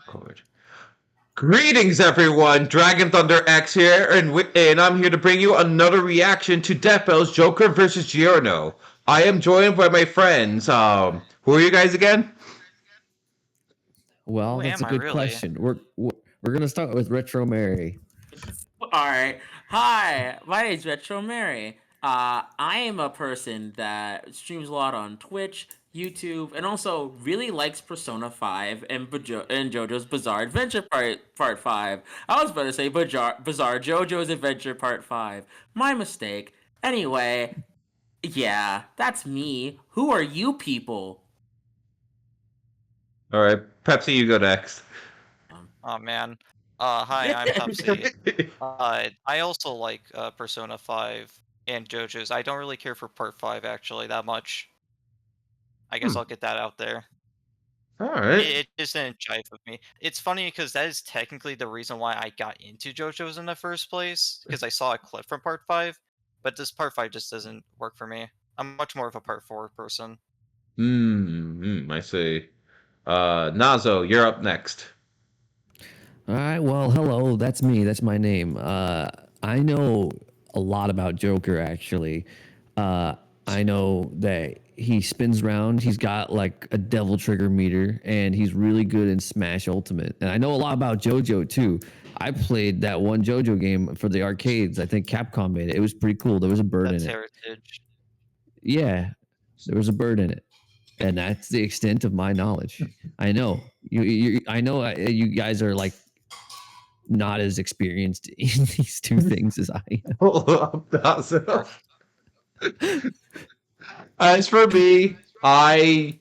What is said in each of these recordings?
Chord. Greetings, everyone. Dragon Thunder X here, and I'm here to bring you another reaction to Deathbell's Joker versus Giorno. I am joined by my friends. Who are you guys again? Well, Who that's am a I good really? question. We're gonna start with Retro Mary. All right. Hi, my name's Retro Mary. I am a person that streams a lot on Twitch, YouTube, and also really likes Persona 5 and JoJo's Bizarre Adventure Part 5. I was about to say Bizarre JoJo's Adventure Part 5. My mistake. Anyway, yeah, that's me. Who are you people? All right, Pepsi, you go next. Oh man. Hi, I'm Pepsi. I also like Persona 5 and JoJo's. I don't really care for Part 5 actually that much. I guess I'll get that out there. All right. It just didn't jive with me. It's funny because that is technically the reason why I got into JoJo's in the first place, because I saw a clip from Part 5, but this Part 5 just doesn't work for me. I'm much more of a Part 4 person. I see. Nazo, you're up next. All right. Well, hello. That's me. That's my name. I know a lot about Joker. Actually, I know that he spins around. He's got like a devil trigger meter, and he's really good in Smash Ultimate. And I know a lot about JoJo too. I played that one JoJo game for the arcades. I think Capcom made it. It was pretty cool. There was a bird That's in it. Heritage. Yeah, there was a bird in it, and that's the extent of my knowledge. I know I know you guys are like not as experienced in these two things as I am. Hold up, Nazo. As for me, my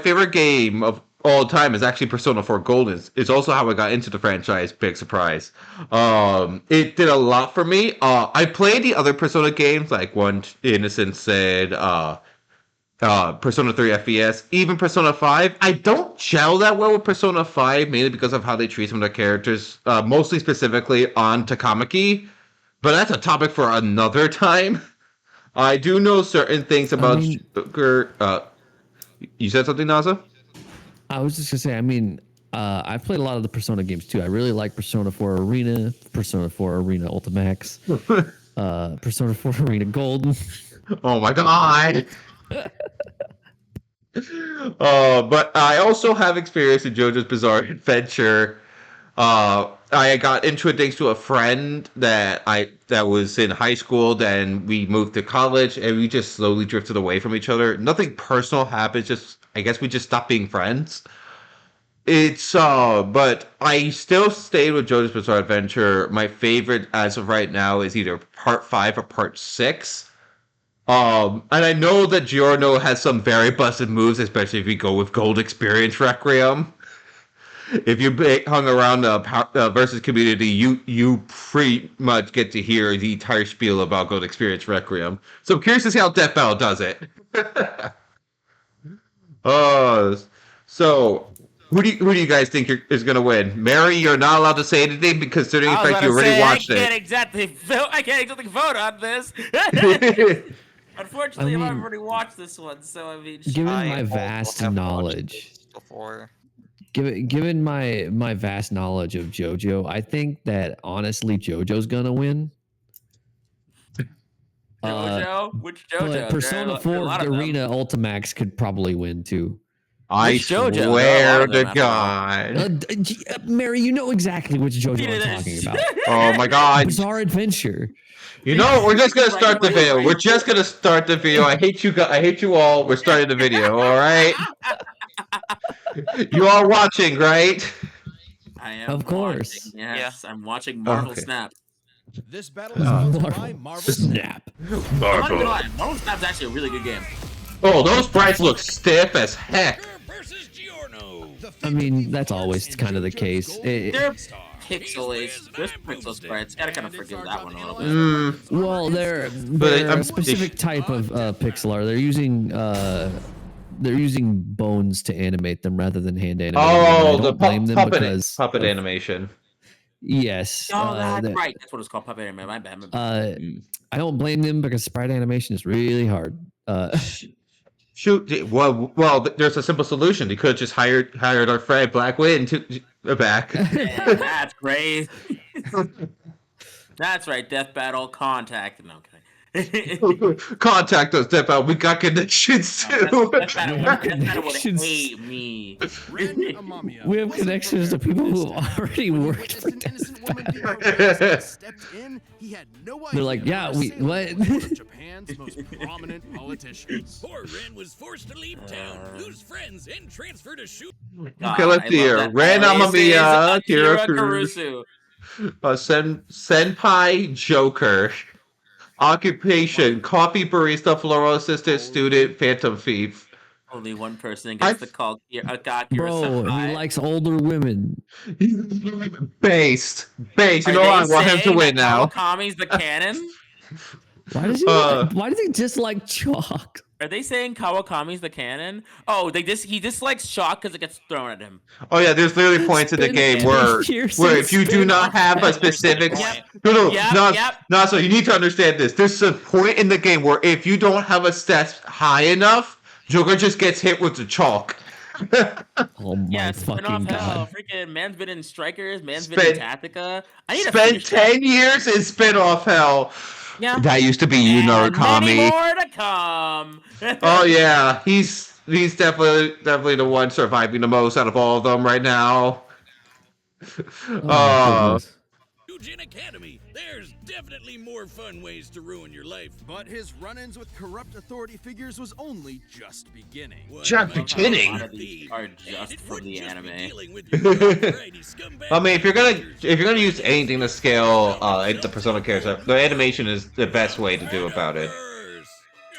favorite game of all time is actually Persona 4 Golden. It's also how I got into the franchise. Big surprise. It did a lot for me. I played the other Persona games, like one Innocent said, Persona 3 FES, even Persona 5. I don't gel that well with Persona 5, mainly because of how they treat some of their characters, mostly specifically on Takamaki. But that's a topic for another time. I do know certain things about Joker. You said something, Naza? I was just gonna say. I've played a lot of the Persona games too. I really like Persona 4 Arena, Persona 4 Arena Ultimax, Persona 4 Arena Golden. Oh my god! But I also have experience in JoJo's Bizarre Adventure. I got into it thanks to a friend that was in high school. Then we moved to college, and we just slowly drifted away from each other. Nothing personal happened. Just I guess we just stopped being friends. But I still stayed with JoJo's Bizarre Adventure. My favorite as of right now is either Part 5 or Part 6. And I know that Giorno has some very busted moves, especially if you go with Gold Experience Requiem. If you hung around the versus community, you pretty much get to hear the entire spiel about Gold Experience Requiem. So I'm curious to see how Deathbell does it. uh, so who do you guys think is going to win? Mary, you're not allowed to say anything because considering the fact you already watched I can't exactly vote on this. it. Unfortunately, I've already watched this one, so I mean, given I my also vast have watched knowledge, this before. given my vast knowledge of JoJo, I think that honestly JoJo's gonna win. JoJo? Which JoJo? But Persona 4 Arena Ultimax could probably win too. I Which JoJo? There are a lot swear of them, to after all. God. Mary, you know exactly which JoJo I'm talking about. Oh my God. Bizarre Adventure. You know, we're just gonna start the video. We're just gonna start the video. I hate you guys. I hate you all. We're starting the video. All right. You are watching, right? I am. Of course. Watching, yes, I'm watching Marvel Okay. Snap. This battle is sponsored by Marvel Snap. I'm not gonna lie, Marvel Snap's actually a really good game. Oh, those sprites look stiff as heck. versus Giorno. I mean, that's always kind of the case. They're pixelated. There's pixel sprites. Gotta kind of forgive that one a little bit. Well, they're a specific type of pixel art. They're using bones to animate them rather than hand animate. Oh, the puppet of, animation. Yes. Oh, that's right. That's what it's called. Puppet anime. My bad. I don't blame them because sprite animation is really hard. Shoot. Well. There's a simple solution. They could have just hired our friend Black Wind to back. Man, that's great. That's right. Death Battle contact. No, okay. Contact us, Death Battle. We got connections too. Death Battle would Connections. hate me. Ren Amamiya We have wasn't connections to prepared people for who this already When the worked for innocent woman being harassed stepped in, he had no idea. They're like, yeah, how to we save what? one of Japan's most prominent politicians. Poor Ren was forced to leave town, lose friends, and transfer to shoot. Okay, let's I see love here. that. Ren This is Amamiya, Akira Kira Kurusu. Senpai Joker. Occupation: coffee barista, floral assistant, student, phantom thief. Only one person gets to call Akira Bro, Senpai. he likes older women. Based. You Are know they I want him to saying win that now. Kawakami's the canon? Why does he? Why does he dislike chalk? Are they saying Kawakami's the canon? Oh, he dislikes chalk because it gets thrown at him. Oh yeah, there's literally points in the Spin game it. where Here's if you do spin not off. have a specific Yep. no, Yep. no, so you need to understand this. There's a point in the game where if you don't have a stat high enough, Joker just gets hit with the chalk. Oh my Yeah, spin off fucking hell. god! Freaking man's been in Strikers, man's been in Tactica. I need to Spend finish that. 10 years in spin off hell. Yeah. That used to be you, And many Narukami. more to come. Oh yeah, he's definitely the one surviving the most out of all of them right now. Oh my goodness. Eugene Academy. There's definitely more fun ways to ruin your life. But his run-ins with corrupt authority figures was only just beginning. Just A beginning. lot of these are just from the anime. I mean, if you're gonna use anything to scale the Persona character, the animation is the best way to do about it.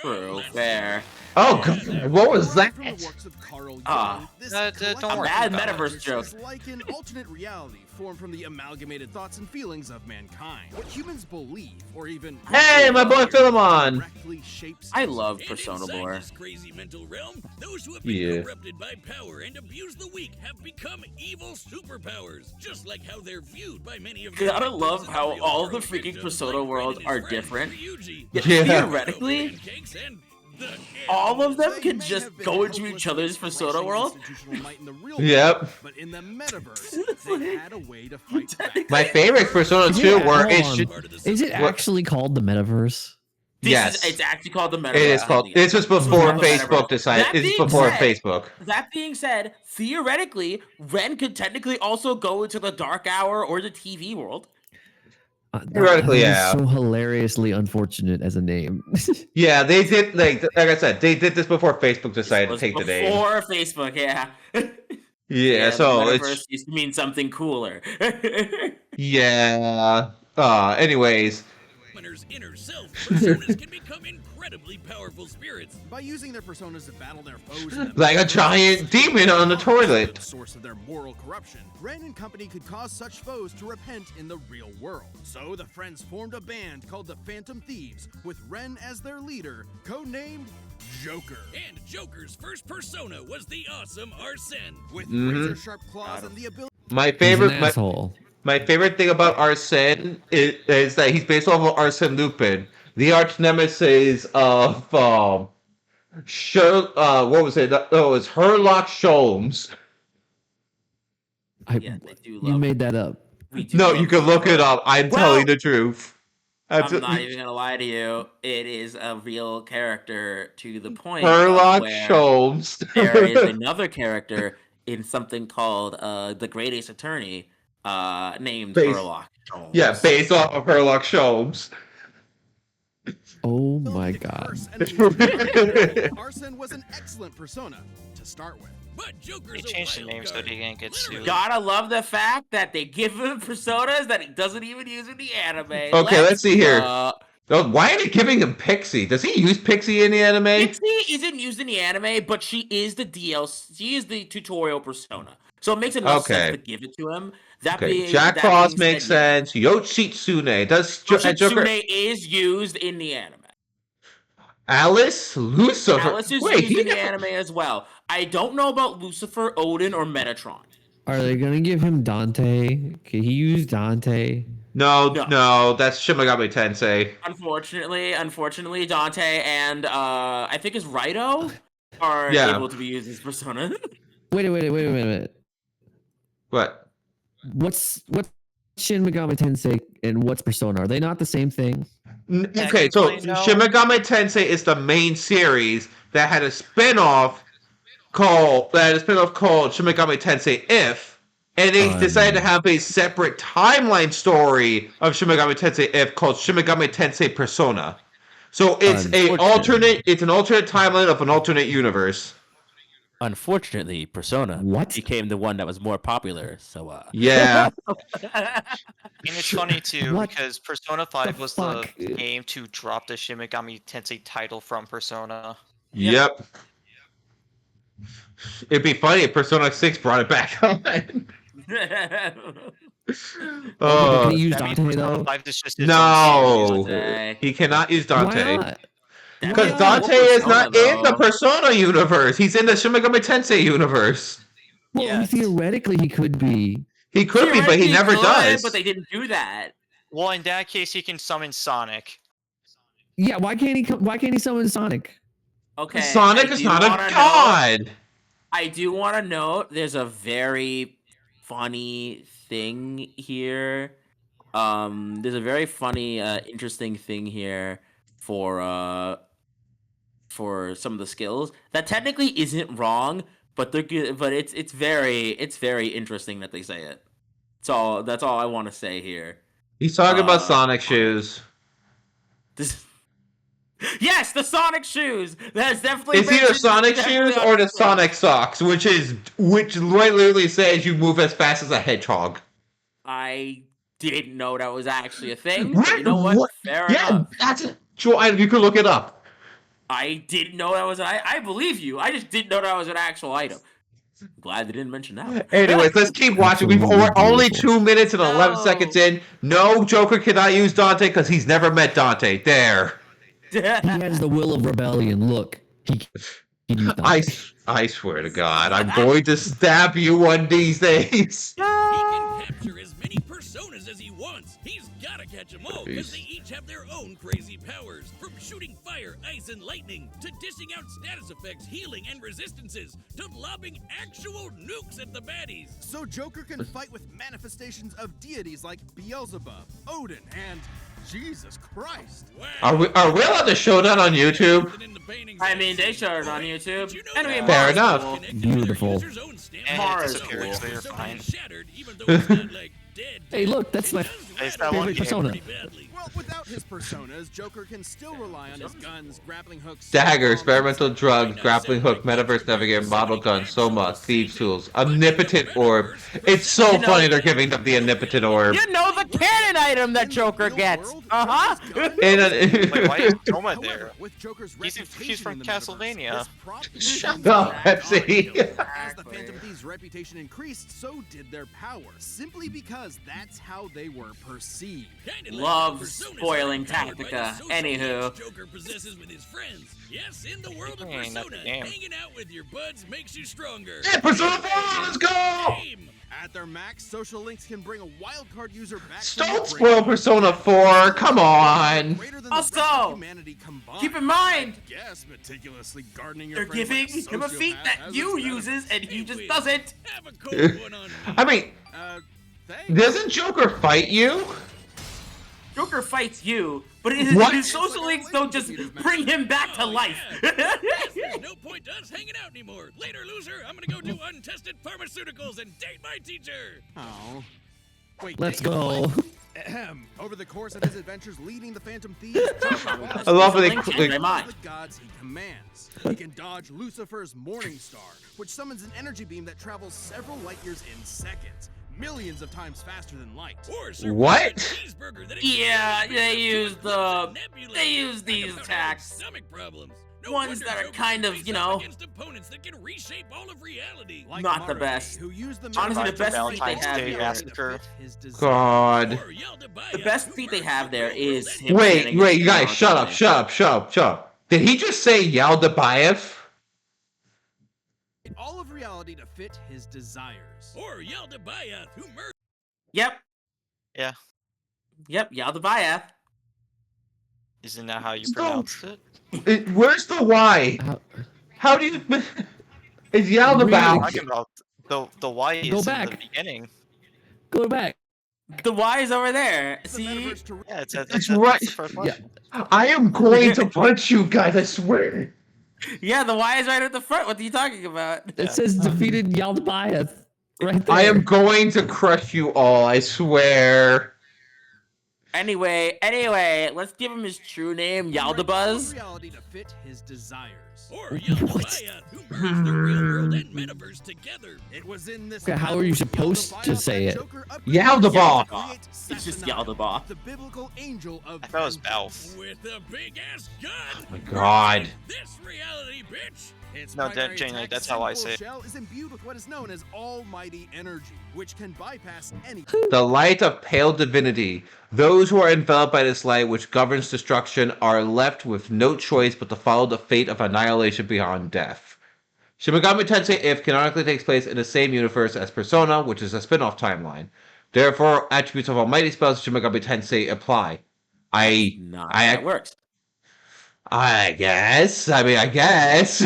True, fair. Oh god, what was that? From the works of Carl Jung, Ah. this Don't collective worry bad about it. metaverse joke. is like an alternate reality formed from the amalgamated thoughts and feelings of mankind. What humans believe, or even Hey, my boy Philemon. directly shapes. I love And Persona inside lore. this crazy mental realm, those who have been Yeah. corrupted by power and abuse the weak have become evil superpowers, just like how they're viewed by many of the Gotta victims love in how real all the world freaking victims Persona like worlds Ren and are his friend, different. Ryuji, Yet Yeah. theoretically, pancakes, and the all of them They can may just have been go into hopeless each other's at Persona crushing world. institutional might in the real Yep. world, but in the metaverse, they had a way to fight back. My favorite Persona 2 Yeah, were hold it on. should, part of the Is it What? actually called the metaverse? Yes. It's actually called the metaverse. it is called. This was before Yeah. Facebook decided. That This is being before said- Facebook. That being said, theoretically, Ren could technically also go into the Dark Hour or the TV world. Theoretically, that is yeah. so hilariously unfortunate as a name. Yeah, they did. Like I said, they did this before Facebook decided to Was take the name. before Facebook, yeah. Yeah, the so metaverse it's used to mean something cooler. yeah. Anyways, Winner's inner self, personas can become incredibly powerful spirits. By using their personas to battle their foes, in the like a metaverse, giant demon on the the toilet. source of their moral corruption, Ren and company could cause such foes to repent in the real world. So the friends formed a band called the Phantom Thieves, with Ren as their leader, codenamed Joker. And Joker's first persona was the awesome Arsene. With Mhm. razor-sharp claws and the ability My He's an favorite, asshole. my favorite thing about Arsene is that he's based off of Arsene Lupin, the arch nemesis of what was it? Oh, it was Herlock Sholmes. Yeah, they do You love made that up. we do No, love you can look it up. I'm Well, telling the truth. I'm not even gonna lie to you. It is a real character to the point of Herlock where Sholmes. there is another character in something called The Great Ace Attorney, named Based- Sherlock Holmes. Yeah, based off of Herlock Sholmes. Oh my to god. curse enemies. Arsene was an excellent persona to start with. But Joker's They a changed the wild name so card. he didn't get Literally. sued. Gotta love the fact that they give him personas that he doesn't even use in the anime. Okay, let's see here. go. Oh, why are they giving him Pixie? Does he use Pixie in the anime? Pixie isn't used in the anime, but she is the DLC. She is the tutorial persona, so it makes enough Okay. sense to give it to him. That Okay, being Jack that Frost being makes said, sense. Yoshitsune does yeah. Joker. Yoshitsune is used in the anime. Alice Lucifer. Alice is Wait, used in the anime as well. I don't know about Lucifer, Odin, or Metatron. Are they gonna give him Dante? Can he use Dante? No, No. no, that's Shin Megami Tensei. Unfortunately, Dante and I think is Raito. are Yeah. able to be used as Persona. Wait a minute. What? What's Shin Megami Tensei and what's Persona? Are they not the same thing? Okay, so Technically, no. Shin Megami Tensei is the main series that had a spin-off called Shin Megami Tensei If, and they decided to have a separate timeline story of Shin Megami Tensei If called Shin Megami Tensei Persona. So it's an alternate timeline of an alternate universe. Unfortunately, Persona What? became the one that was more popular. So, Yeah. And it's funny too What because Persona 5 was the fuck? game to drop the Shin Megami Tensei title from Persona. Yep. It'd be funny if Persona 6 brought it back on. Oh, can he use That means Dante Persona though? 5 is just its own series. No, he cannot use Dante. Why not? Because Why not? Dante is not in the Persona universe. He's in the Shin Megami Tensei universe. Well, Yes. theoretically he could be. He could be, but he never does. But they didn't do that. Well, in that case, he can summon Sonic. Yeah, why can't he summon Sonic? Okay. Sonic is not a god. I do want to note there's a very funny thing here. There's a very funny, interesting thing here for some of the skills that technically isn't wrong, but they're good. But it's very interesting that they say it. That's all I want to say here. He's talking about Sonic shoes. Yes, the Sonic shoes. That's definitely. It's either Sonic shoes or the Sonic socks, which literally says you move as fast as a hedgehog. I didn't know that was actually a thing. But you know what? Fair Yeah, enough. that's it. You can look it up. I didn't know that was I believe you. I just didn't know that was an actual item. I'm glad they didn't mention that. Anyways, let's keep watching. We're only 2 minutes and 11 seconds in. No, Joker cannot use Dante because he's never met Dante. There. He has the will of rebellion. Look, he can use Dante. I swear to God, I'm going to stab you one of these days. He can capture as many personas as he wants. He's gotta catch them all, because they each have their own crazy powers. From shooting fire, ice, and lightning, to dishing out status effects, healing, and resistances, to lobbing actual nukes at the baddies. So Joker can fight with manifestations of deities like Beelzebub, Odin, and Jesus Christ. Wow. Are we allowed to show that on YouTube? I mean, they showed it on YouTube. And we Fair enough. Beautiful. And Mars it disappeared, cool. so you're fine. Hey, look, that's my It's that one favorite Persona. Well, without his personas, Joker can still rely on his guns, grappling hooks, Dagger, experimental drug, grappling hook, metaverse navigator, model gun, soma, thieves tools, omnipotent orb. It's so funny they're giving them the omnipotent orb. you know the canon item that Joker gets. Uh-huh. Wait, why is Toma there? With Joker's He's reputation from in the Castlevania. metaverse, this prop- Shut up, Pepsi. As the Phantom Thieves' reputation increased, so did their power, simply because that's how they were perceived. Love spoiling Tactica. Anywho. Joker possesses with his friends. Yes, in the world of Dang, that's Persona, a game. hanging out with your buds makes you stronger. Yeah, Persona 4, let's go! Game. At their max, social links can bring a wildcard user back from Don't the spoil brink. Persona 4, come on! Greater than the Also, rest of humanity combined. Keep in mind, Yes, meticulously gardening your they're friend giving like him a feat sociopath that has you his uses and he just Hey, doesn't. Have a cold one on me. I mean, Thanks. doesn't Joker fight you? Joker fights you, but What? his social links don't just bring him back to Oh, life. yeah. There's no point to us hanging out anymore. Later, loser, I'm gonna go do untested pharmaceuticals and date my teacher. Oh. Wait, Let's dang, go. what? Ahem. Over the course of his adventures leading the Phantom Thieves, Joker I love Social it. links change my mind. the gods he commands. He can dodge Lucifer's Morning Star, which summons an energy beam that travels several light years in seconds, millions of times faster than light. Or serve What? a cheeseburger that Yeah, explodes they into use nebula they use and these about attacks. stomach problems. No Ones wonder that are Joker kind of, faces you up know, against opponents that can reshape all of reality. Like Not the Marty, best. Who used the Honestly, the best feat they Valentine's have Day here. Massacre. God. Or Yaldabaoth, The best who feat they merged have with there Gold is and him Wait, getting wait, his you guys, power shut up, coming. shut up. Did he just say Yaldabaoth? all of reality to fit his desires. Or Yaldabaoth, who merged. Yep. Yeah. Yep, Yaldabaoth. Isn't that how you Stop. pronounced it? Where's the Y? How do you? It's Really? Yaldabaoth. Talking about the Y is in back. the beginning. Go back. The Y is over there. The See? metaverse to Yeah, it's That's right. the first one. Yeah. I am going to punch you guys. I swear. Yeah, the Y is right at the front. What are you talking about? It says defeated Yaldabaoth right there. I am going to crush you all. I swear. Anyway, let's give him his true name, Yaldabuzz. reality to fit his desires. Or Yaldabaoth, who merged the real world and metaverse together. It was in this Okay, how are you supposed to say it? Yaldabaoth. It's just Yaldabaoth. the biblical angel of I thought it was Balf. With a big ass gun. Oh my God. This reality, bitch. Its No, primary genuinely, attack that's how I symbol say it. shell is imbued with what is known as almighty energy, which can bypass any. The light of pale divinity. Those who are enveloped by this light, which governs destruction, are left with no choice but to follow the fate of annihilation beyond death. Shin Megami Tensei If canonically takes place in the same universe as Persona, which is a spin-off timeline. Therefore, attributes of almighty spells of Shin Megami Tensei apply. Not how it works. I guess. I mean, I guess.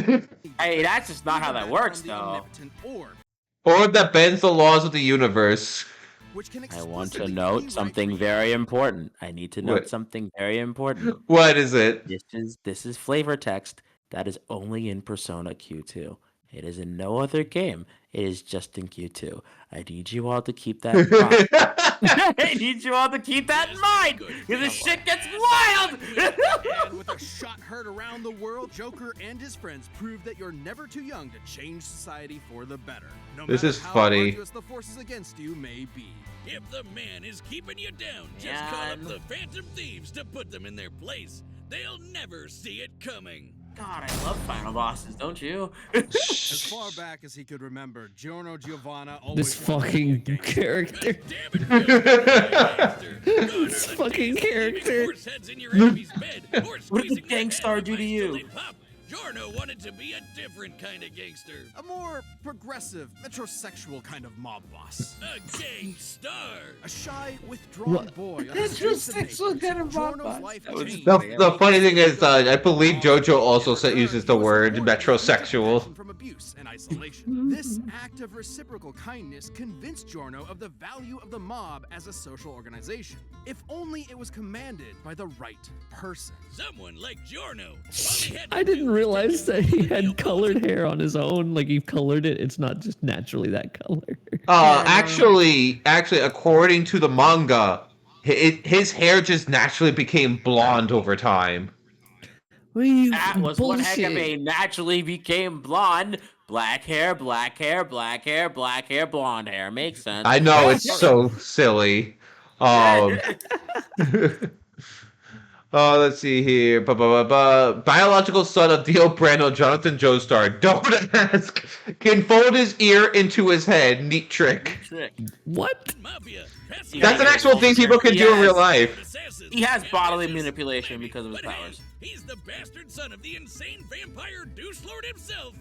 Hey, that's just not how that works, though. Omnipotent orb, Or that bends the laws of the universe. which can I want to explicitly note rewrite something reality. very important. I need to note What? something very important. What is it? This is flavor text that is only in Persona Q2. It is in no other game. It is just in Q2. I need you all to keep that in mind. I need you all to keep that in mind, because this shit gets wild. And with a shot heard around the world, Joker and his friends prove that you're never too young to change society for the better. No This matter is how funny. arduous the forces against you may be. If the man is keeping you down, just call up Man. the Phantom Thieves to put them in their place. They'll never see it coming. God, I love final bosses, don't you? As far back as he could remember, Giorno Giovanna always This wanted to be a fucking gangster. character. Damn it, This fucking character. Horse heads in your enemy's bed, or What did the squeezing their gangstar head do to till you? they pop. Giorno wanted to be a different kind of gangster. A more progressive, metrosexual kind of mob boss. A gangstar. A shy, withdrawn What? boy on the streets of Naples. Giorno's life changed. The funny thing is, I believe JoJo also uses the word metrosexual. From abuse and isolation. This act of reciprocal kindness convinced Giorno of the value of the mob as a social organization. If only it was commanded by the right person. Someone like Giorno. All he had to I didn't do realize was that he be a had colored boss. hair on his own. Like he colored it. It's not just naturally that color. Actually, according to the manga, his hair just naturally became blonde over time. That was what Hegame naturally became blonde. Black hair, black hair, black hair, black hair, blonde hair. Makes sense. I know it's so silly. Let's see here. Biological son of Dio Brando, Jonathan Joestar. Don't ask. Can fold his ear into his head. Neat trick. Trick. What? Mafia. That's an actual thing people can do in real life. He has bodily manipulation because of his But hey, powers. he's the bastard son of the insane vampire douche lord himself,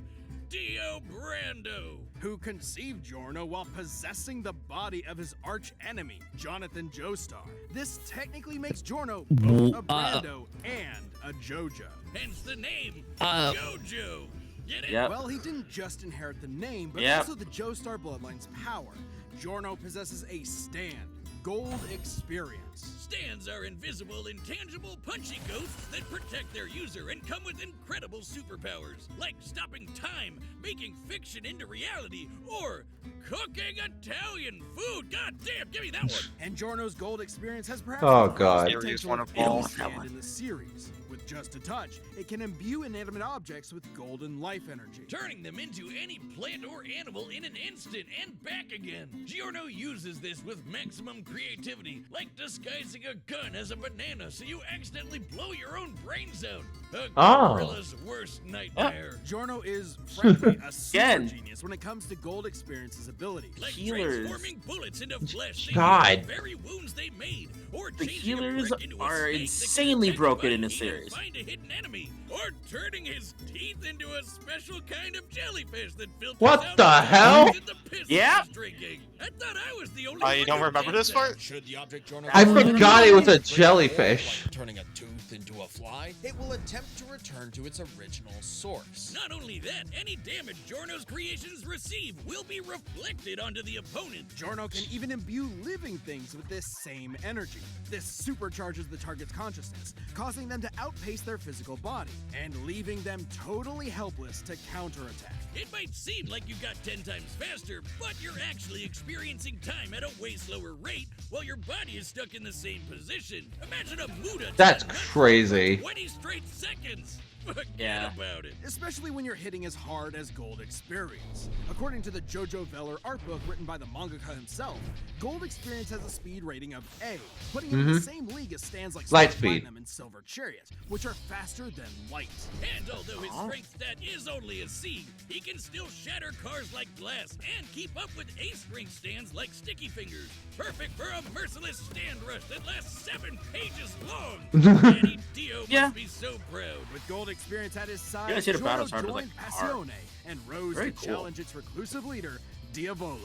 Dio Brando. Who conceived Giorno while possessing the body of his arch enemy, Jonathan Joestar. This technically makes Giorno both a Brando and a JoJo. Hence the name, Uh, JoJo. Get it? Yep. Well, he didn't just inherit the name, but Yep. also the Joestar bloodline's power. Giorno possesses a stand, gold experience. Stands are invisible, intangible, punchy ghosts that protect their user and come with incredible superpowers, like stopping time, making fiction into reality, or cooking Italian food. God damn, give me that one. And Giorno's gold experience has perhaps Oh, the most God. Series potential one of of any all. stand in the series. With just a touch, it can imbue inanimate objects with golden life energy. Turning them into any plant or animal in an instant and back again. Giorno uses this with maximum creativity, like disguising a gun as a banana so you accidentally blow your own brains out. A Oh. gorilla's worst nightmare. Giorno is, frankly, a super Again. genius when it comes to gold experience's ability. Like healers. transforming bullets into flesh, they God. use the very wounds they made, or The changing a healers brick into a are snake that can insanely attack broken by in this heat and series. find a hidden enemy, or turning his teeth into a special kind of jellyfish that filters What out the hell? the piss Yeah. he was drinking. I thought I was the only You one don't who remember did this that. part? Should the object Giorno I turn forgot it was a like jellyfish. turning a tooth into a fly, it will attempt to return to its original source. Not only that, any damage Giorno's creations receive will be reflected onto the opponent. Giorno can even imbue living things with this same energy. This supercharges the target's consciousness, causing them to outpace their physical body, and leaving them totally helpless to counterattack. It might seem like you got 10 times faster, but you're actually experiencing time at a way slower rate while your body is stuck in the same position. Imagine a mood attack. That's crazy. 20 straight seconds. Forget Yeah. about it. Especially when you're hitting as hard as Gold Experience. According to the Jojo Veller art book written by the mangaka himself, Gold Experience has a speed rating of A, putting him in the same league as stands like Light Star speed. Platinum and Silver Chariot, which are faster than light. And although his strength stat is only a C, he can still shatter cars like glass and keep up with A-string stands like Sticky Fingers. Perfect for a merciless stand rush that lasts 7 pages long. Danny Dio Yeah. must be so proud. With Gold Experience at his side, Yeah, I see the Giorno battle started joined like hard. Passione and rose Very to cool. challenge its reclusive leader, Diavolo.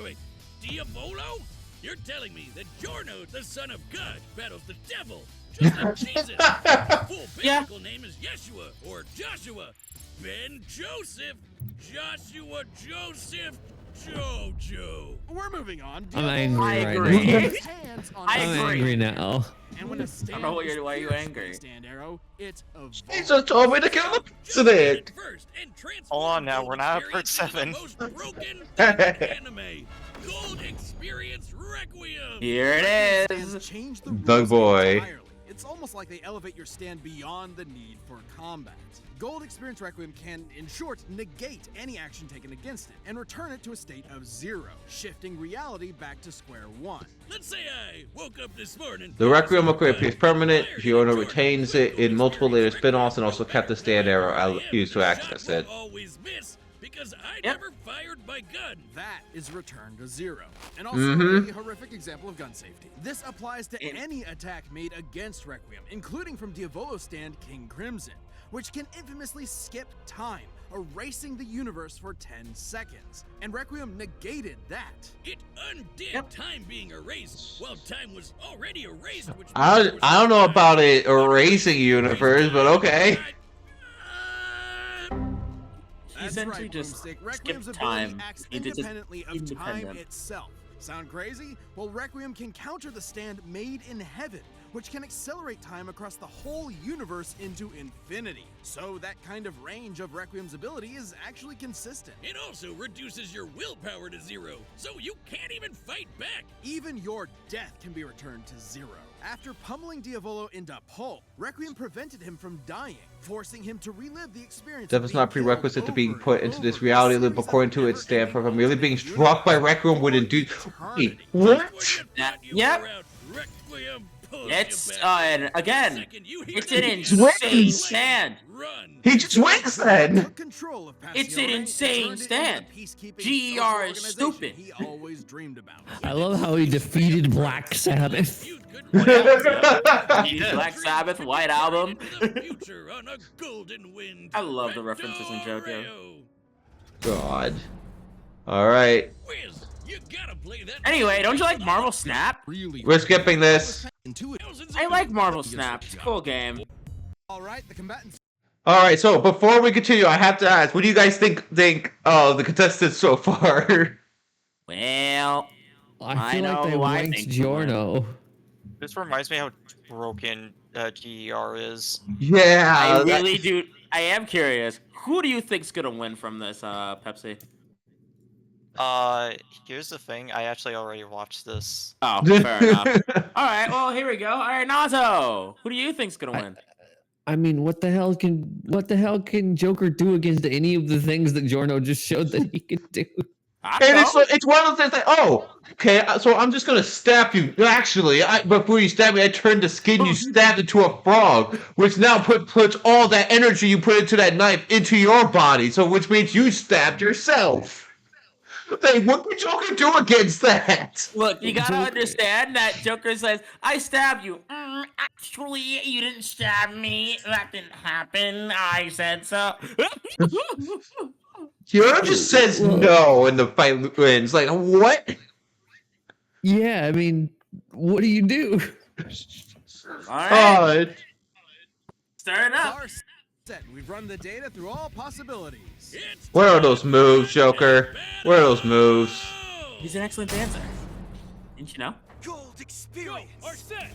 Wait. Diavolo? You're telling me that Giorno, the son of God, battles the devil, just like Jesus. His full biblical name is Yeshua, or Joshua. Ben Joseph. Joshua Joseph Jojo. We're moving on. I'm Diavolo angry I right agree. now. puts his hands on I the I'm agree. angry now. And when a stand know is why you pierced angry. with a stand arrow, it evolves. He just told me to kill the president. First and Hold on now, transform we're not at Gold part Experience 7. into the most broken anime. Gold Experience Requiem. Here it Stands is. change the Doug rules boy. entirely. It's almost like they elevate your stand beyond the need for combat. Gold Experience Requiem can, in short, negate any action taken against it and return it to a state of 0, shifting reality back to square one. Let's say I woke up this morning. The Requiem upgrade is permanent. Giorno retains it in multiple later spin-offs and also kept the stand arrow used to access it. Always miss because I Yep. never fired my gun. That is returned to 0, and also Mhm. a horrific example of gun safety. This applies to And- any attack made against Requiem, including from Diavolo's stand King Crimson, which can infamously skip time, erasing the universe for 10 seconds. And Requiem negated that. It undid Yep. time being erased, while time was already erased. Which I don't know about it erasing universe, but okay. He essentially right, just Boomstick. Requiem's skipped ability time. acts He did just independently of time independent. itself. Sound crazy? Well, Requiem can counter the stand made in heaven, which can accelerate time across the whole universe into infinity. So that kind of range of Requiem's ability is actually consistent. It also reduces your willpower to 0, so you can't even fight back. Even your death can be returned to 0. After pummeling Diavolo into pulp, Requiem prevented him from dying, forcing him to relive the experience. Death of is being not prerequisite killed to being over put and into this over, reality a loop series of according to its stand never-ending from merely being alternate struck by universes Requiem would for induce. Wait, eternity. what? When you thought you Yep. were out, Requiem pulls It's you back. and again, Second you hear it's the an music, insane Wins. stand. Run. He just wins then. Took control of It's Passione an and insane turned it into stand. the peacekeeping GER is social organization stupid. He always dreamed about. I love how he defeated Black Sabbath. You could He did. Black Sabbath, White Album. into the future on a golden wind. I love the references in JoJo. Reo. God. All right, Whiz, you gotta play that. Anyway, don't you like Marvel Snap? Really? we're skipping this. Thousands I of like Marvel Snap. It's a cool game. All right, the combatants. All right, so before we continue, I have to ask, what do you guys think of the contestants so far? Well, I feel I like they know, I ranked think- Giorno. This reminds me how broken GER is. Yeah, I really do. I am curious. Who do you think's gonna win from this, Pepsi? Here's the thing. I actually already watched this. Oh, fair enough. All right, well, here we go. All right, Nazo, who do you think's gonna win? I mean, what the hell can Joker do against any of the things that Giorno just showed that he can do? I And don't know. it's one of those things like, oh, okay, so I'm just gonna stab you. Actually, before you stab me, I turned the skin you stabbed into a frog, which now puts all that energy you put into that knife into your body. So which means you stabbed yourself. Hey, what can Joker do against that? Look, you gotta Joker- understand that Joker says, "I stab you." Actually, you didn't stab me. That didn't happen. I said so. Giorno just says Well- no and the fight wins. Like, what? Yeah, I mean, what do you do? All right, Oh, start it up. Bar set. We've run the data through all possibilities. It's where are those moves, Joker? Where are those moves? He's an excellent dancer. Didn't you know? Gold experience. Are set.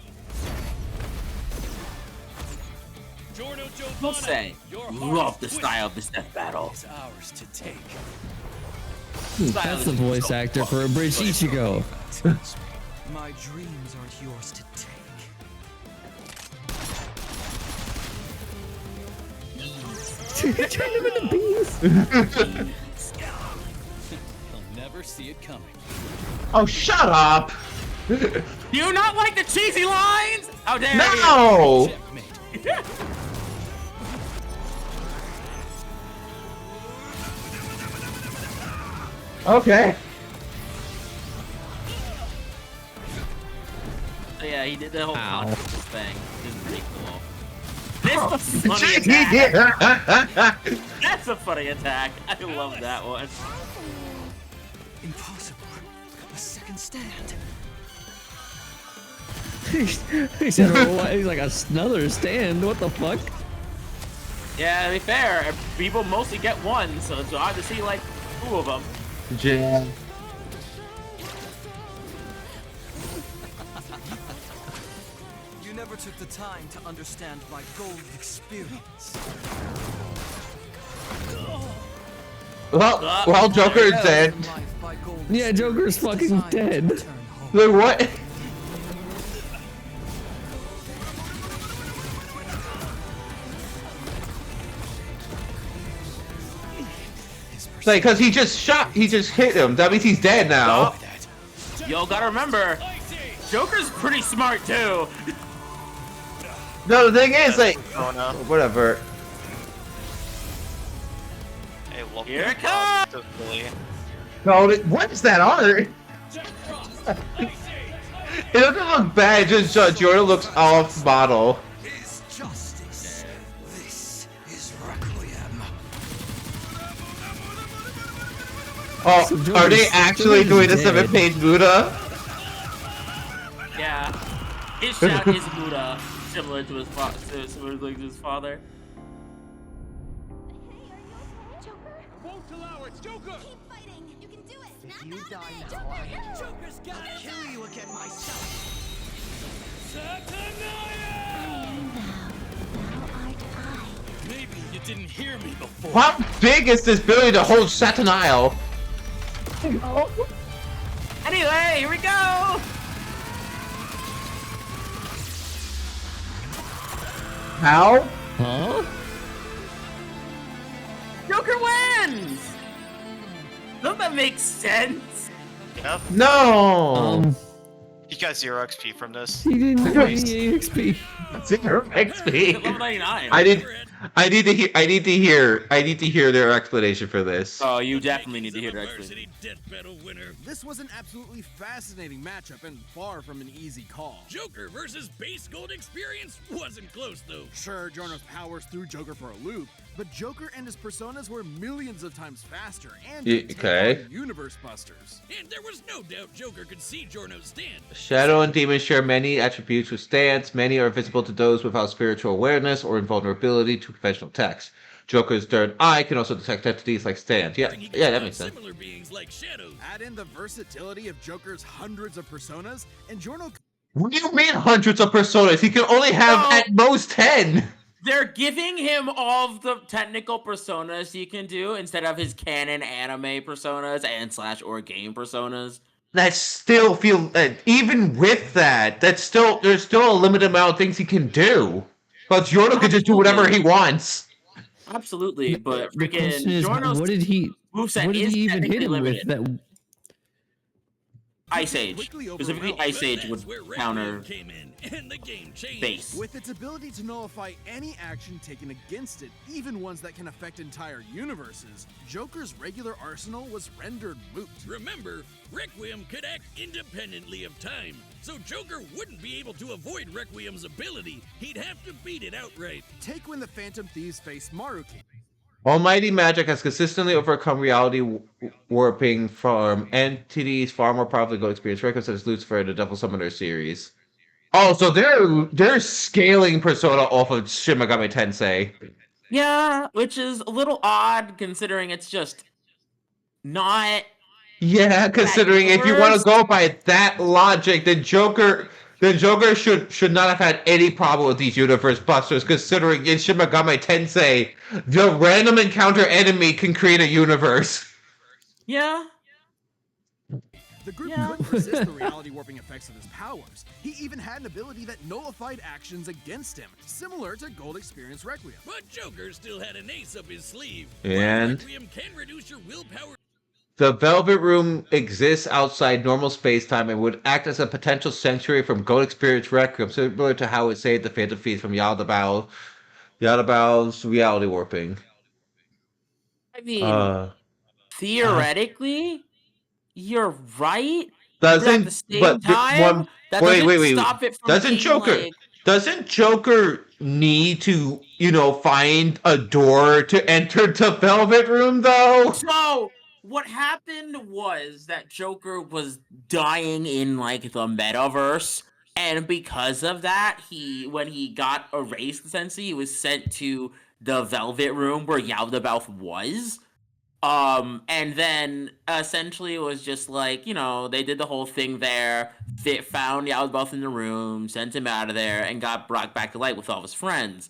Giorno We'll Giovanna, say, your heart love is the twisted. style of this death battle. Is ours to take. That's the voice actor for a Bridge Ichigo. My dreams aren't yours to take. Turn him into bees. They'll never see it coming. Oh, shut up! Do you not like the cheesy lines? How dare you? No! Checkmate. Okay. So yeah, he did the whole Ow. consciousness thing. It's pretty cool. This was a funny attack. That's a funny attack. I love that one. Impossible. A second stand. He said, oh, he's like another stand. What the fuck? Yeah, to be fair, people mostly get one, so it's hard to see like 2 of them. Jam. You never took the time to understand my gold experience. Well, Joker's dead. Life by gold Yeah, Joker's experience fucking designed to dead. return home. Like, what? Like, cause he just hit him. That means he's dead now. Yo, gotta remember, Joker's pretty smart too. No, the thing is, like, Oh no. whatever. Hey, love Here it that. So silly. No, what is that art? It doesn't look bad. Just Giorno looks off model. Is justice. This is Requiem. Oh, So are they Joker's- actually Joker's doing the dead. 7-page Buddha? Yeah, his shout is Buddha, similar to his father. Won't allow it, Joker. Keep fighting. You can do it. If you die now, Joker's got I'll it. kill you again myself. Satanaya! Maybe you didn't hear me before. How big is this building to hold Satanile? Anyway, here we go. How? Huh? Joker wins. Doesn't that make sense? Yep. No. You got 0 XP from this. He didn't get any XP. Zero XP. Level 99. I need to hear their explanation for this. Oh, you definitely need to hear that. Varsity Death Battle winner. This was an absolutely fascinating matchup and far from an easy call. Joker versus Base Gold Experience wasn't close though. Sure, Giorno's powers threw Joker for a loop, but Joker and his personas were millions of times faster and could take Okay. on universe busters. And there was no doubt Joker could see Giorno's stand. Shadow and Demon share many attributes with stance. Many are visible to those without spiritual awareness or invulnerability to conventional text. Joker's third eye can also detect entities like stance. Yeah, He yeah, that found makes sense. Similar beings like shadows. Add in the versatility of Joker's hundreds of personas, and Giorno What do you mean hundreds of personas? He can only have No. at most 10. They're giving him all of the technical personas he can do instead of his canon anime personas and / or game personas. That still feel even with that, there's still a limited amount of things he can do. But Giorno can just do whatever he wants. Absolutely, but The question freaking is, Giorno's what did he moveset what did is he even hit technically him with? limited. That Ice Age. quickly Specifically, overwhelmed. Ice But Age that's would where counter Requiem came in, and the game changed. base. With its ability to nullify any action taken against it, even ones that can affect entire universes, Joker's regular arsenal was rendered moot. Remember, Requiem could act independently of time, so Joker wouldn't be able to avoid Requiem's ability. He'd have to beat it outright. Take when the Phantom Thieves faced Maruki. Almighty Magic has consistently overcome reality warping from entities far more powerful than experience records such as Lucifer and the Devil Summoner series. Oh, so they're scaling Persona off of Shin Megami Tensei. Yeah, which is a little odd considering it's just not. Yeah, considering if you want to universe? go by that logic, then Joker should not have had any problem with these universe busters, considering in Shin Megami Tensei, the random encounter enemy can create a universe. Yeah. The group Yeah. couldn't resist the reality warping effects of his powers. He even had an ability that nullified actions against him, similar to Gold Experience Requiem. But Joker still had an ace up his sleeve. And? While Requiem can reduce your willpower. The Velvet Room exists outside normal space-time and would act as a potential sanctuary from Gold Experience Requiem, similar to how it saved the Phantom Thieves from Yaldabaoth's reality warping. I mean, theoretically, you're right. But at the same time, that doesn't stop it from Doesn't being Joker like, doesn't Joker need to, find a door to enter the Velvet Room though? So what happened was that Joker was dying in like the metaverse, and because of that, when he got erased, essentially, he was sent to the Velvet Room where Yaldabaoth was. And then essentially it was just like, they did the whole thing there. They found Yaldabaoth in the room, sent him out of there, and got brought back to light with all of his friends.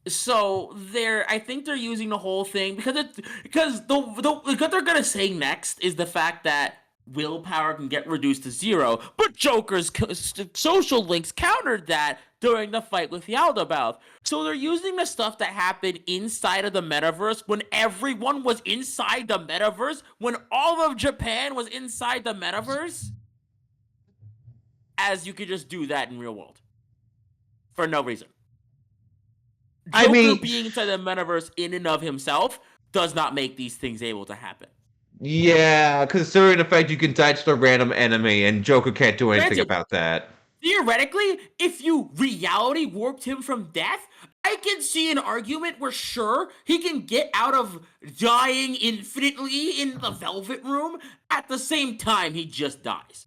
So I think they're using the whole thing because what they're gonna say next is the fact that willpower can get reduced to 0, but Joker's social links countered that during the fight with Yaldabaoth. So they're using the stuff that happened inside of the metaverse when everyone was inside the metaverse, when all of Japan was inside the metaverse, as you could just do that in real world for no reason. Joker being inside the metaverse in and of himself does not make these things able to happen. Yeah, considering the fact you can touch the random enemy and Joker can't do anything about that. Theoretically, if you reality warped him from death, I can see an argument where sure, he can get out of dying infinitely in the Velvet Room. At the same time, he just dies.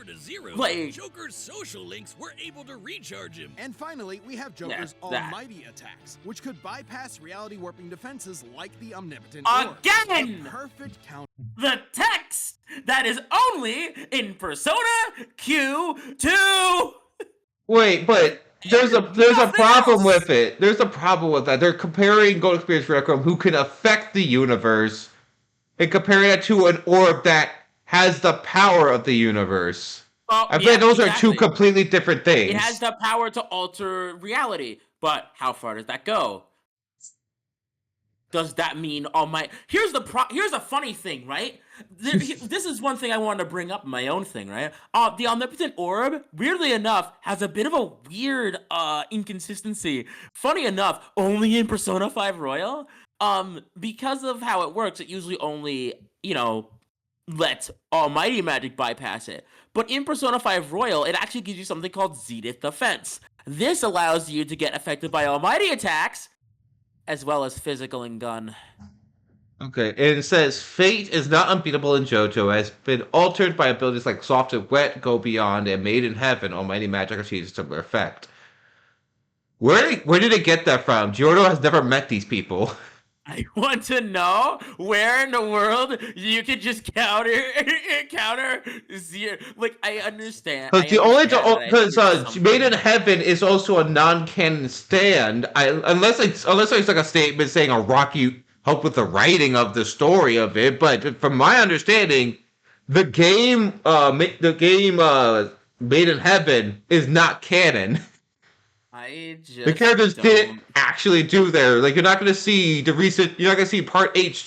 To 0, Like, Joker's social links were able to recharge him. And finally, we have Joker's almighty attacks, which could bypass reality warping defenses like the Omnipotent Orb. Again! A perfect counter. The text that is only in Persona Q2! Wait, but there's a problem with it. There's a problem with that. They're comparing Gold Experience Requiem, who can affect the universe, and comparing it to an orb that has the power of the universe. I feel like those are two completely different things. It has the power to alter reality, but how far does that go? Does that mean Here's a funny thing, right? This is one thing I wanted to bring up in my own thing, right? The Omnipotent Orb, weirdly enough, has a bit of a weird inconsistency. Funny enough, only in Persona 5 Royal, because of how it works, it usually only, lets Almighty Magic bypass it. But in Persona 5 Royal, it actually gives you something called Zenith Defense. This allows you to get affected by Almighty attacks, as well as physical and gun. Okay, and it says, Fate is not unbeatable in JoJo, has been altered by abilities like Soft and Wet, Go Beyond, and Made in Heaven. Almighty Magic achieves a similar effect. Where did it get that from? Giorno has never met these people. I want to know where in the world you could just counter zero. Like, I understand. Because Made in Heaven is also a non-canon stand. Unless it's like a statement saying a Rocky helped with the writing of the story of it. But from my understanding, the game Made in Heaven is not canon. The characters didn't actually do there. Like, you're not going to see part H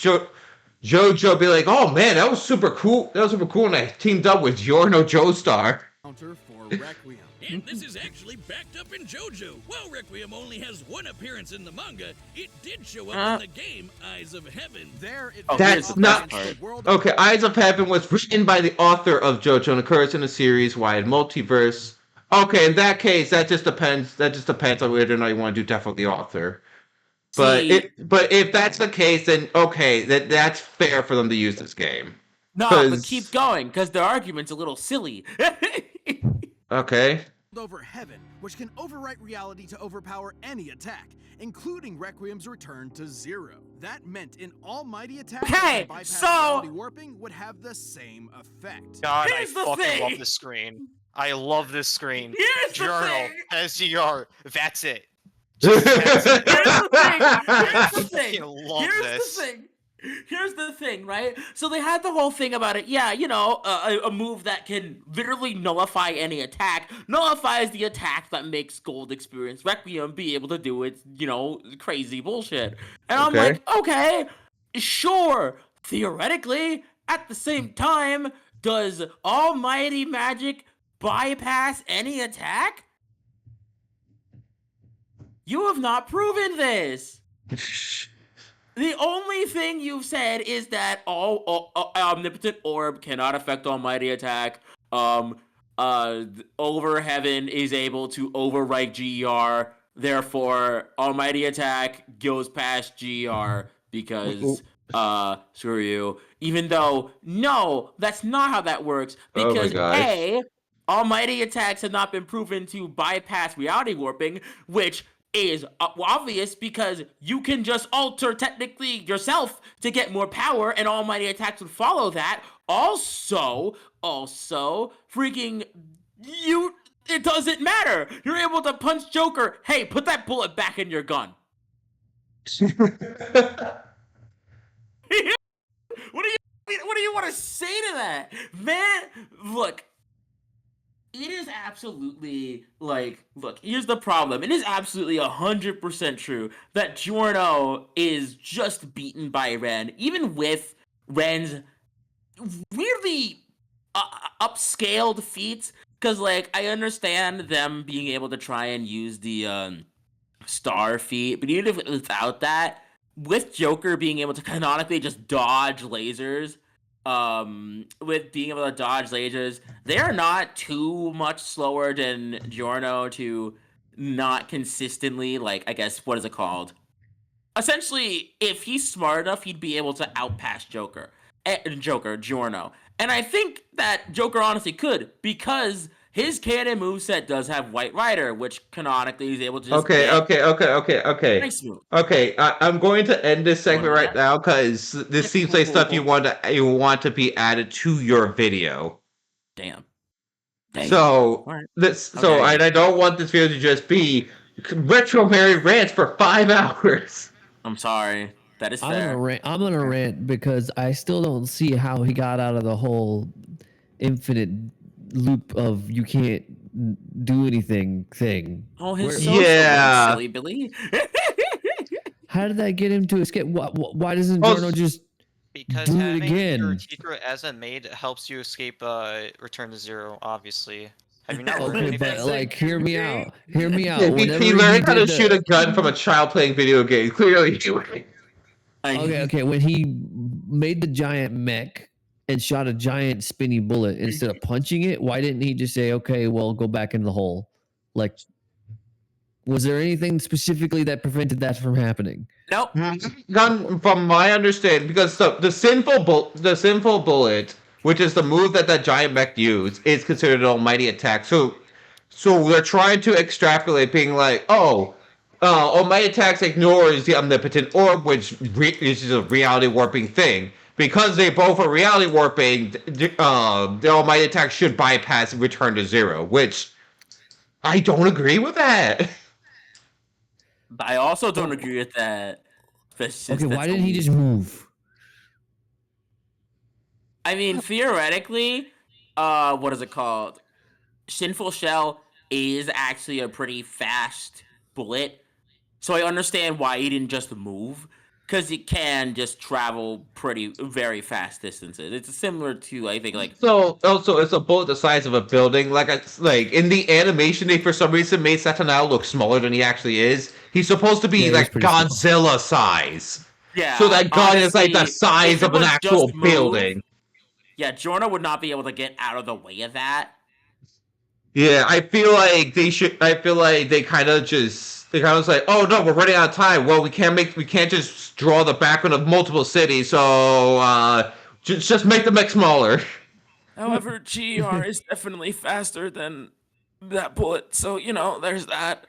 JoJo be like, "Oh man, that was super cool. That was super cool." And I teamed up with Giorno Joestar. Counter for Requiem. And this is actually backed up in JoJo. While Requiem only has one appearance in the manga, it did show up in the game Eyes of Heaven. There it That's not okay. Eyes of Heaven was written by the author of JoJo and occurs in a series-wide multiverse. Okay, in that case, that just depends. That just depends on whether or not you want to do Death of the Author. But if that's the case, then okay, that's fair for them to use this game. No, but keep going, because their argument's a little silly. Okay. Over Heaven, which can overwrite reality to overpower any attack, including Requiem's return to 0. That meant an almighty attack Okay, bypass so reality warping would have the same effect. God, I Here's the fucking thing. love this screen. I love this screen. Here's the Journal, thing. SGR, that's it. Here's the thing. I love this. Here's the thing, right? So they had the whole thing about it. Yeah, you know, a move that can literally nullify any attack, nullifies the attack that makes Gold Experience Requiem be able to do its, you know, crazy bullshit. And I'm like, okay, sure, theoretically. At the same time, does Almighty Magic bypass any attack? You have not proven this. The only thing you've said is that all Omnipotent Orb cannot affect Almighty Attack. Over Heaven is able to overwrite GR. Therefore, Almighty Attack goes past GR because screw you. Even though, no, that's not how that works. Because A, Almighty Attacks have not been proven to bypass reality warping, which is obvious because you can just alter technically yourself to get more power, and Almighty Attacks would follow that. Also, freaking you, it doesn't matter. You're able to punch Joker. Hey, put that bullet back in your gun. What do you want to say to that? Man, look. It is absolutely, like, look, here's the problem. It is absolutely 100% true that Giorno is just beaten by Ren, even with Ren's weirdly upscaled feats. Because, like, I understand them being able to try and use the star feat, but even if without that, with Joker being able to canonically just dodge lasers, with being able to dodge lasers, they are not too much slower than Giorno to not consistently, like, I guess, what is it called? Essentially, if he's smart enough, he'd be able to outpass Giorno. And I think that Joker honestly could, because his canon moveset does have White Rider, which canonically is able to just Okay. Nice move. Okay, I'm going to end this segment right now because this seems like stuff you want to be added to your video. Damn. So Okay. I don't want this video to just be Retro Mary rants for 5 hours. I'm sorry. That is fair. I'm gonna rant because I still don't see how he got out of the whole infinite loop of you can't do anything thing. Oh, his silly Billy. How did that get him to escape? Why doesn't Giorno just because do it having again? your secret as a maid helps you escape Return to Zero, obviously. Have you not learned Okay, anything? but like, hear me out. Hear me out. He learned how to shoot a gun from a child playing video games. Clearly, Okay. When he made the giant mech and shot a giant spinny bullet instead of punching it, why didn't he just say, "Okay, well, go back in the hole"? Like, was there anything specifically that prevented that from happening? Nope. Gun, from my understanding, because the sinful bullet, which is the move that giant mech used, is considered an almighty attack. So they're trying to extrapolate, being like, almighty attacks ignores the omnipotent orb, which is a reality warping thing. Because they both are reality warping, the almighty attack should bypass and return to zero, which I don't agree with that. I also don't agree with that. Okay, why didn't he just move? I mean, theoretically, what is it called? Sinful Shell is actually a pretty fast bullet, so I understand why he didn't just move. because he can just travel very fast distances. It's similar to, I think, like So also it's a bullet the size of a building. Like in the animation, they for some reason made Saturnale look smaller than he actually is. He's supposed to be Yeah, he is like pretty small. Godzilla size. So yeah. that gun is like the Honestly, size if it of an was actual just move, building. yeah, Giorno would not be able to get out of the way of that. Yeah, I feel like they should. I feel like they kind of like, oh no, we're running out of time. Well, we can't just draw the background of multiple cities. So just make them smaller. However, GER is definitely faster than that bullet, so there's that.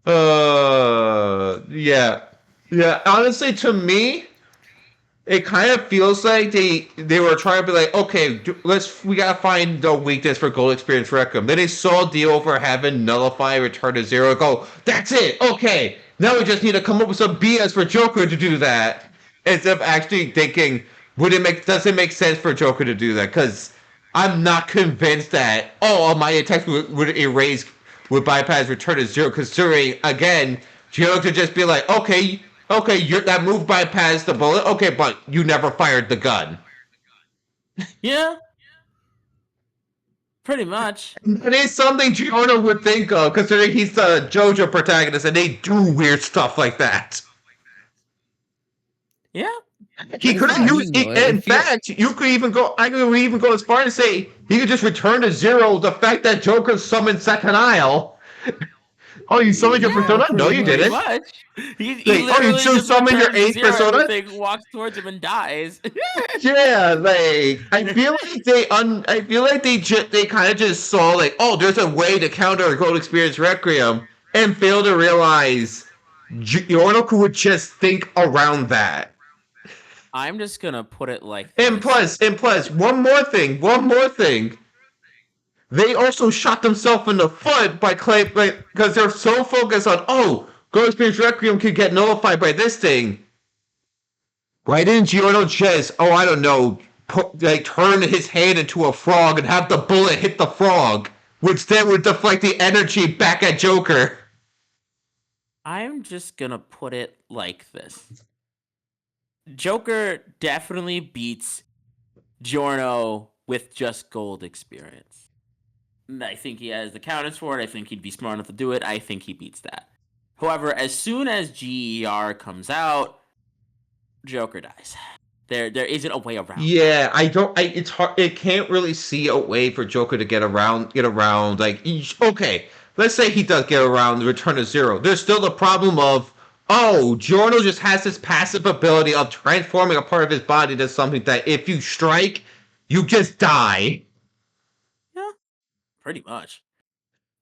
Yeah, yeah. Honestly, to me, it kind of feels like they were trying to be like, okay, we gotta find the weakness for Gold Experience Requiem. Then they saw deal over having Nullify Return to Zero. Go, that's it. Okay, now we just need to come up with some BS for Joker to do that. Instead of actually thinking, does it make sense for Joker to do that? Because I'm not convinced that all my attacks would bypass Return to Zero. Considering again, Joker could just be like, okay, that move bypassed the bullet. Okay, but you never fired the gun. Yeah, pretty much. It is something Giorno would think of, considering he's the JoJo protagonist, and they do weird stuff like that. Yeah. He could have used. In fact, you could even go. I could even go as far as say he could just return to zero the fact that Joker summoned Second Isle. Oh, you summoned your persona? No, you didn't. He Like, literally you just summoned your returns to eighth zero, persona? everything, walks towards him and dies. Yeah, like I feel like they kind of just saw like, oh, there's a way to counter Gold Experience Requiem, and failed to realize Giorno would just think around that. I'm just gonna put it like And this. plus, one more thing. They also shot themselves in the foot by claiming, because they're so focused on, oh, Gold Experience Requiem can get nullified by this thing. Why didn't Giorno just, I don't know, turn his hand into a frog and have the bullet hit the frog, which then would deflect the energy back at Joker? I'm just gonna put it like this. Joker definitely beats Giorno with just gold experience. I think he has the counters for it. I think he'd be smart enough to do it. I think he beats that. However, as soon as GER comes out, Joker dies. There isn't a way around. Yeah, it's hard. It can't really see a way for Joker to get around. Like, okay, let's say he does get around the Return to Zero. There's still the problem of, Giorno just has this passive ability of transforming a part of his body into something that if you strike, you just die. Yeah, pretty much.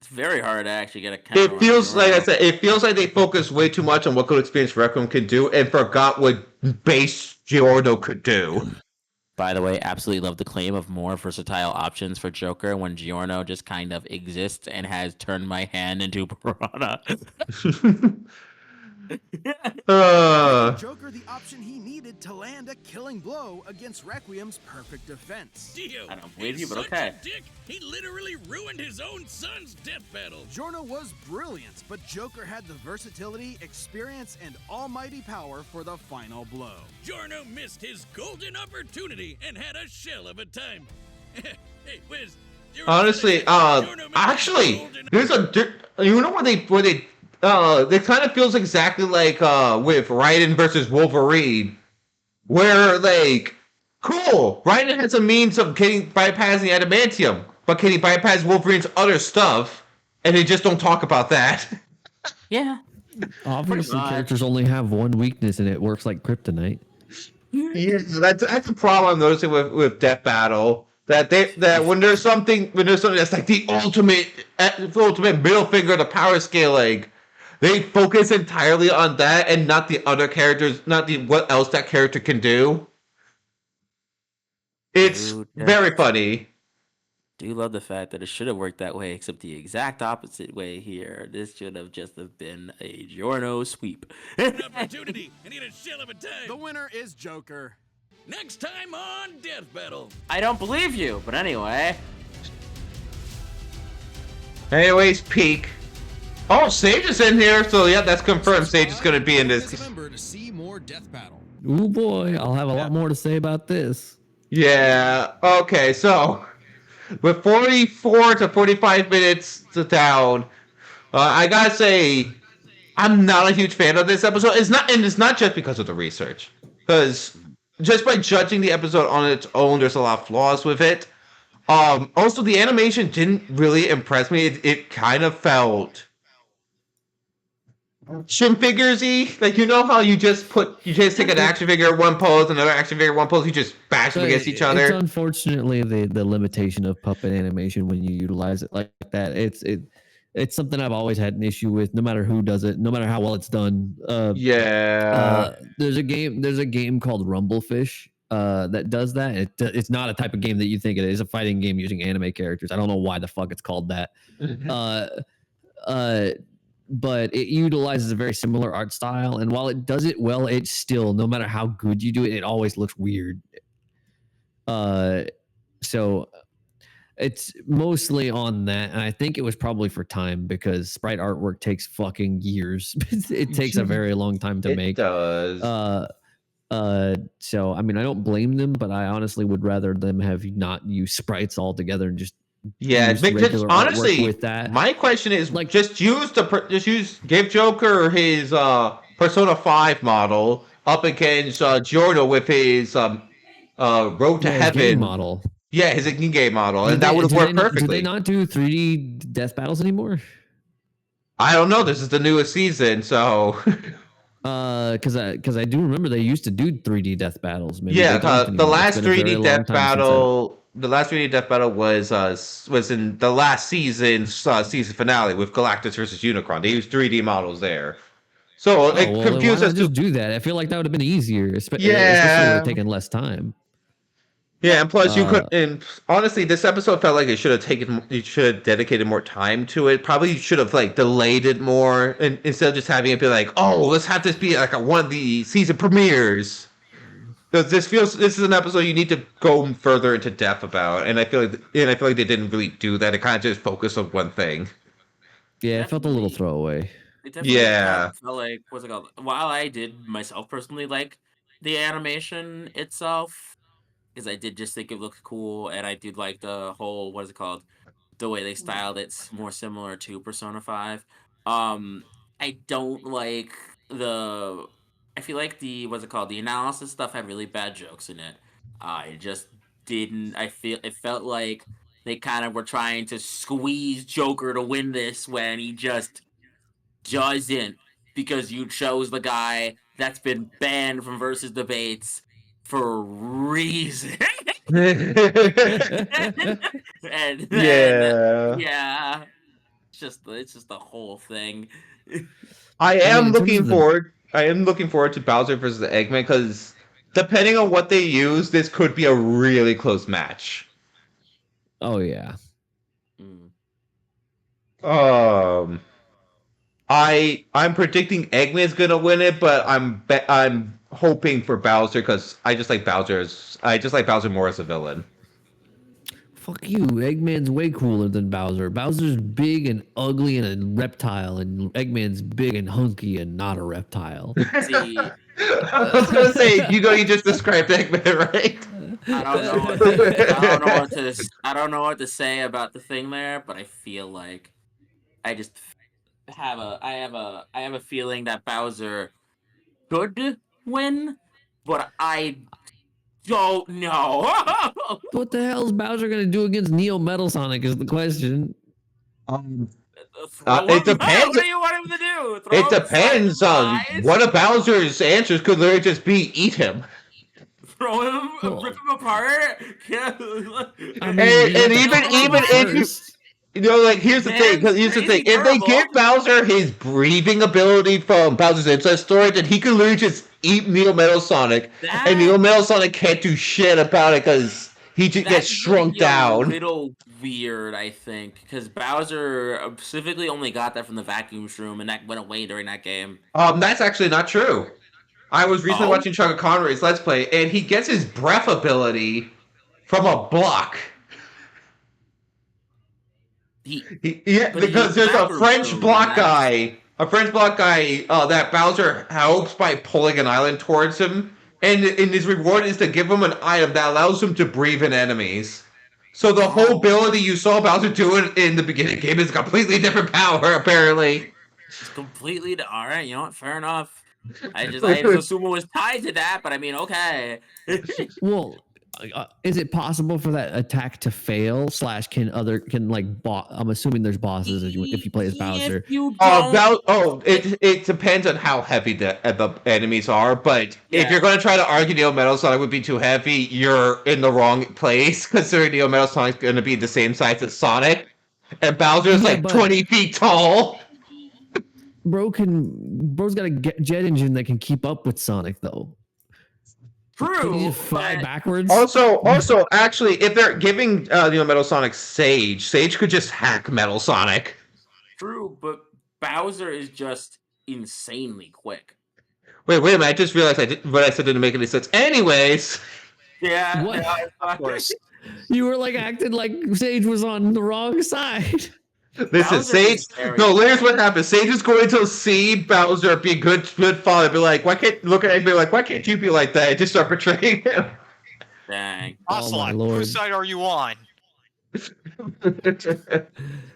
It's very hard to actually get a counter. It feels like I said. It feels like they focused way too much on what Gold Experience Requiem could do and forgot what base Giorno could do. By the way, absolutely love the claim of more versatile options for Joker when Giorno just kind of exists and has turned my hand into Piranha. Joker the option he needed to land a killing blow against Requiem's perfect defense. Dio, I don't believe he's you, but such okay. a dick. He literally ruined his own son's death battle. Giorno was brilliant, but Joker had the versatility, experience, and almighty power for the final blow. Giorno missed his golden opportunity and had a shell of a time. Hey, Wiz. Honestly, actually, there's you know where they it kind of feels exactly like with Raiden versus Wolverine, where like, cool, Raiden has a means of bypassing adamantium, but can he bypass Wolverine's other stuff? And they just don't talk about that. Yeah. Obviously, much. characters only have one weakness, and it works like kryptonite. Yes, that's a problem I'm noticing with Death Battle. That when there's something that's like the ultimate middle finger to power scaling, they focus entirely on that and not the other characters, not what else that character can do. It's very funny. Do you love the fact that it should have worked that way, except the exact opposite way here? This should have just been a Giorno sweep. An opportunity, and he had a shell of a time. The winner is Joker. Next time on Death Battle. I don't believe you, but anyway. Anyways, Peak. Oh, Sage is in here, so yeah, that's confirmed. Sage is going to be in this. Remember to see more more death battle. Ooh boy, I'll have a lot more to say about this. Yeah. Okay. So with 44 to 45 minutes to down, I gotta say I'm not a huge fan of this episode. It's not just because of the research, because just by judging the episode on its own, there's a lot of flaws with it. Also, the animation didn't really impress me. It kind of felt action figures-y. Like, you know how you just take an action figure one pose, another action figure one pose, you just bash them against each It's other. unfortunately the limitation of puppet animation when you utilize it like that. It's something I've always had an issue with, no matter who does it, no matter how well it's done. Yeah. There's a game called Rumblefish that does that. It's not a type of game that you think it is. It's a fighting game using anime characters. I don't know why the fuck it's called that. uh, uh, but it utilizes a very similar art style, and while it does it well, it's still, no matter how good you do it, it always looks weird. So it's mostly on that, and I think it was probably for time, because sprite artwork takes fucking years. It takes a very long time to make. It does. So I mean, I don't blame them, but I honestly would rather them have not used sprites altogether and just use regular artwork honestly, with that. my question is, Like- just give Joker his Persona 5 model up against Giorno with his Road to Yeah, his Heaven game model. Yeah, his in-game model, and Did that they- would have do worked they not- perfectly. Do they not do 3D death battles anymore? I don't know. This is the newest season, so Because I do remember they used to do 3D death battles. Maybe yeah. they don't The anymore. It's last been a very 3D long death time since battle, was in the last season's season finale with Galactus versus Unicron. They used 3D models there, so that. it Oh, well, confused why us not to just do that? I feel like that would have been easier, especially Yeah. would have taken less time. Yeah, and plus you Uh, could. And honestly, this episode felt like you should have dedicated more time to it. Probably should have like delayed it more, and instead of just having it be like, oh, let's have this be like one of the season premieres. Because this is an episode you need to go further into depth about, and I feel like they didn't really do that. It kind of just focused on one thing. Yeah, it felt a little Definitely. throwaway. It definitely Yeah. kind of felt like, what's it called? While I did myself personally like the animation itself, because I did just think it looked cool, and I did like the whole, what is it called? The way they styled it's more similar to Persona 5. I don't like the. I feel like the, what's it called? The analysis stuff had really bad jokes in it. I just didn't. It felt like they kind of were trying to squeeze Joker to win this when he just doesn't, because you chose the guy that's been banned from versus debates for a reason. And then, yeah, it's just the whole thing. I mean, am in terms looking of the- forward. I am looking forward to Bowser versus Eggman because depending on what they use, this could be a really close match. Oh yeah. Mm. I'm predicting Eggman's gonna win it, but I'm hoping for Bowser because I just like Bowser more as a villain. Fuck you. Eggman's way cooler than Bowser. Bowser's big and ugly and a reptile, and Eggman's big and hunky and not a reptile. See, I was gonna say, you just described Eggman, right? I don't know what to say about the thing there, but I feel like I just have a feeling that Bowser could win, but I don't know. What the hell is Bowser gonna do against Neo Metal Sonic? Is the question. Throw It him? depends. What do you want him to do? Throw It him depends on sideways? one of Bowser's answers could literally just be eat him. Throw him, Oh. rip him apart. I And you have to even kill him if you first. here's the thing. Man, Here's the crazy thing. If they terrible. give Bowser his breathing ability from Bowser's Incest Story, then he can literally just eat Neo Metal Sonic, and Neo Metal Sonic can't do shit about it because he just gets shrunk down. A little weird, I think, because Bowser specifically only got that from the vacuum shroom, and that went away during that game. That's actually not true. I was recently Oh? watching Chugga Conray's Let's Play, and he gets his breath ability from a block. He Yeah, But he because used there's a bathroom French room, block and that's- guy A French block guy that Bowser helps by pulling an island towards him, and his reward is to give him an item that allows him to breathe in enemies. So the whole ability you saw Bowser do it in the beginning game is a completely different power, apparently. It's completely all right. You know what? Fair enough. I just assume it was tied to that, but I mean, okay. Well, is it possible for that attack to fail? / can I'm assuming there's bosses if you play as Bowser. It depends on how heavy the enemies are, but if you're going to try to argue Neo Metal Sonic would be too heavy, you're in the wrong place, considering Neo Metal Sonic's going to be the same size as Sonic, and Bowser's 20 feet tall. Bro's got a jet engine that can keep up with Sonic, though. True. Can he just fly backwards? Also, actually, if they're giving Neo Metal Sonic Sage could just hack Metal Sonic. True, but Bowser is just insanely quick. Wait a minute! I just realized what I said didn't make any sense. Anyways. Yeah. What? Yeah, Of course. You were acting like Sage was on the wrong side. Listen, Sage. No, here's what happens. Sage is going to see Bowser be a good father. Be like, why can't look at him? Be like, why can't you be like that? And just start betraying him. Dang. Ocelot, Lord. whose side are you on?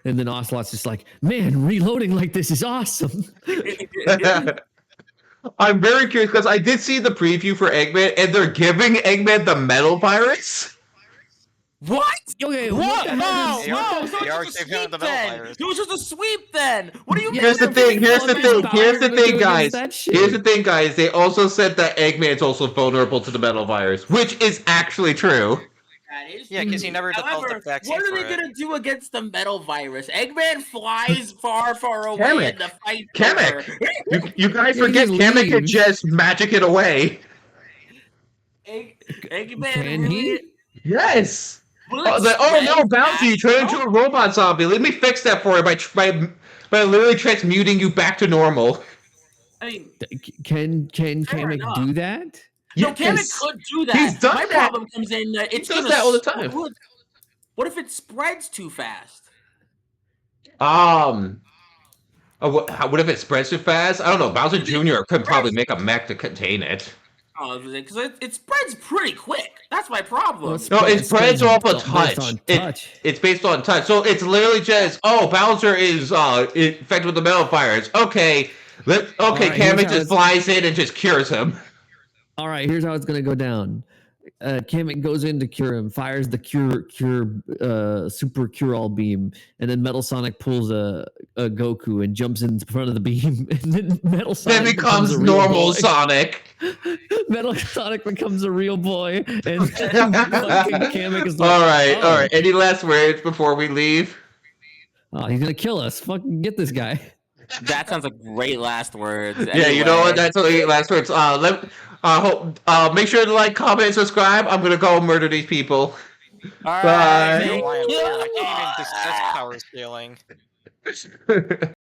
And then Ocelot's just like, man, reloading like this is awesome. I'm very curious because I did see the preview for Eggman, and they're giving Eggman the metal virus. What? Okay, What? the No, hell no, is- so They are it's just a giving him sweep the metal then. virus. It was just a sweep then. What do you mean? Here's the thing, guys. They also said that Eggman's also vulnerable to the metal virus, which is actually true. That is Yeah, because he true. never developed However, a vaccine what are for they it. gonna do against the metal virus? Eggman flies far, far away in the fight. Kamek! You guys Yeah, he forget just Kamek could leaves. just magic it away. Eggman Can really. he? Yes! Will Oh, it no, spread Bouncy, you turned fast into a robot zombie. Let me fix that for you by literally transmuting you back to normal. I mean, Can Fair Kamek enough. do that? no, Yes. Kamek could do that. He's done My that. problem comes in that it's does gonna that all the time. What if it spreads too fast? What if it spreads too fast? I don't know. Bowser Jr. could probably make a mech to contain it. Oh, because it spreads pretty quick. That's my problem. Well, it's- No, it spreads off a based touch. on touch. It's based on touch. So it's literally just, Bowser is infected with the metal virus. Okay, right, Kamek here's how just it's- flies in and just cures him. All right, here's how it's gonna go down. Kamek goes in to cure him, fires the super cure-all beam, and then Metal Sonic pulls a Goku and jumps in front of the beam, and then Metal Sonic Then becomes a real normal boy. Sonic. Metal Sonic becomes a real boy, and fucking Kamek is like, All right. "Oh, Any last words before we leave? oh, he's gonna kill us. Fucking get this guy." That sounds like great last words. Yeah, you know what? That's only last words. Make sure to like, comment, and subscribe. I'm gonna go murder these people. All Bye. I don't know why I can't even discuss power scaling.